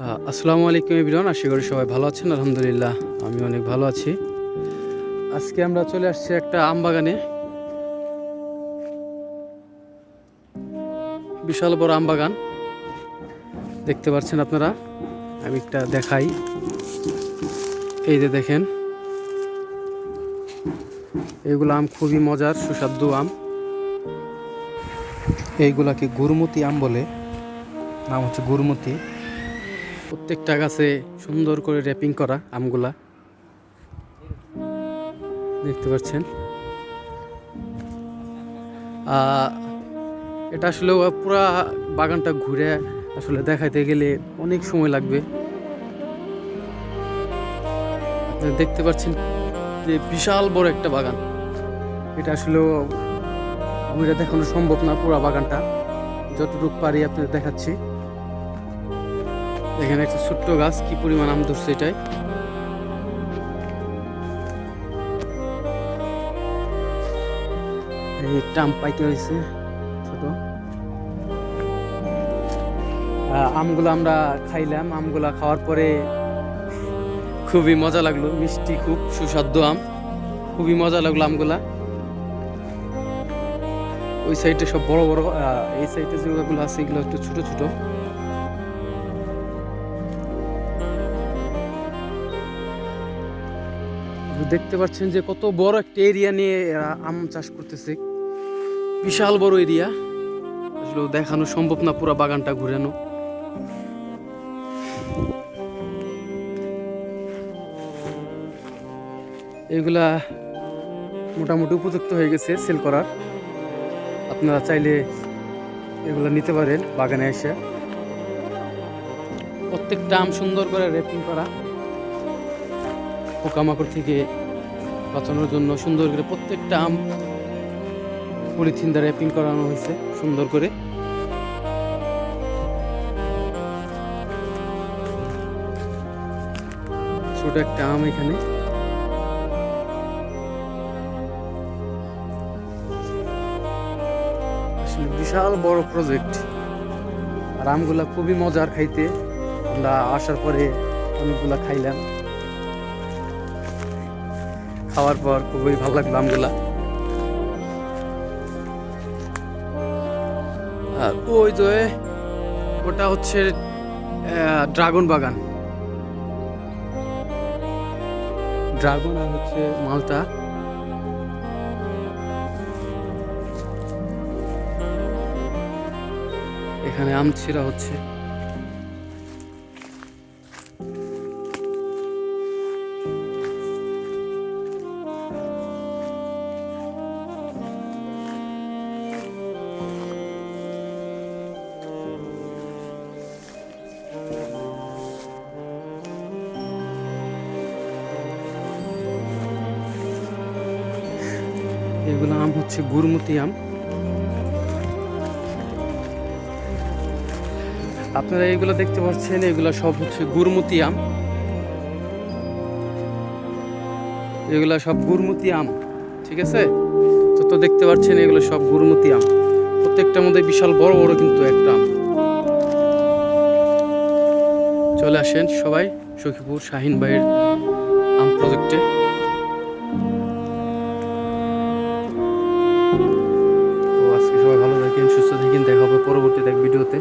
আসসালামু আলাইকুম এভরিওয়ান, আশা করি সবাই ভালো আছেন। আলহামদুলিল্লাহ আমি অনেক ভালো আছি। আজকে আমরা চলে আসছি একটা আম বাগানে। বিশাল বড় আম বাগান দেখতে পাচ্ছেন আপনারা। আমি একটা দেখাই, এই যে দেখেন, এইগুলো আম খুবই মজার সুস্বাদু আম। এইগুলাকে গুরুমতি আম বলে, নাম হচ্ছে গুরুমতি। প্রত্যেকটা গাছে সুন্দর করে র্যাপিং করা আমগুলা দেখতে পাচ্ছেন। এটা আসলে পুরা বাগানটা ঘুরে আসলে দেখাইতে গেলে অনেক সময় লাগবে। আপনারা দেখতে পাচ্ছেন যে বিশাল বড় একটা বাগান। এটা আসলে ঘুরে দেখানো সম্ভব না পুরা বাগানটা, যতটুকু পারি আপনাদের দেখাচ্ছি। এখানে একটা ছোট্ট গাছ, কি পরিমাণ আম ধরছে এটাই। একটা আম পাইতে হয়েছে ছোট। আমগুলো আমরা খাইলাম। আমগুলা খাওয়ার পরে খুবই মজা লাগলো, মিষ্টি, খুব সুস্বাদু আম, খুবই মজা লাগলো আমগুলা। ওই সাইডে সব বড় বড়, এই সাইডে যেগুলো আছে এগুলো একটু ছোট ছোট। দেখতে পাচ্ছেন যে কত বড় একটা এরিয়া নিয়ে আম চাষ করতেছে, বিশাল বড় এরিয়া। আসলে দেখানো সম্ভব না পুরো বাগানটা ঘুরানো। এগুলা মোটামুটি উপযুক্ত হয়ে গেছে সেল করার। আপনারা চাইলে এগুলো নিতে পারেন বাগানে এসে। প্রত্যেকটা আম সুন্দর করে র্যাপিং করা, পোকামাকড় থেকে বাঁচানোর জন্য সুন্দর করে প্রত্যেকটা আম পলিথিন দ্বারা র্যাপিং করানো হয়েছে সুন্দর করে। ছোট একটা আম এখানে। আসলে বিশাল বড় প্রজেক্ট। আর আমগুলা খুবই মজার খাইতে। আমরা আসার পরে অনেকগুলা খাইলাম, খাওয়ার পর খুবই ভালো লাগলো আমগুলা। আর ওই যে ওটা হচ্ছে ড্রাগন বাগান, ড্রাগন আর হচ্ছে মালটা। এখানে আম ছিঁড়া হচ্ছে। এগুলো আম হচ্ছে গুরুমতি আম। আপনারা এগুলো দেখতে পাচ্ছেন, এগুলো সব হচ্ছে গুরুমতি আম। এগুলো সব গুরুমতি আম, ঠিক আছে? তো দেখতে পাচ্ছেন এগুলো সব গুরুমতি আম। প্রত্যেকটার মধ্যে বিশাল বড় বড় কিন্তু একটা আম। চলে আসেন সবাই সখীপুর শাহিন ভাইয়ের আম প্রজেক্টে। তো আজকে সবাই ভালো থাকেন, সুস্থ থাকেন। দেখা হবে পরবর্তীতে এক ভিডিওতে।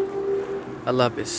আল্লাহ হাফেজ।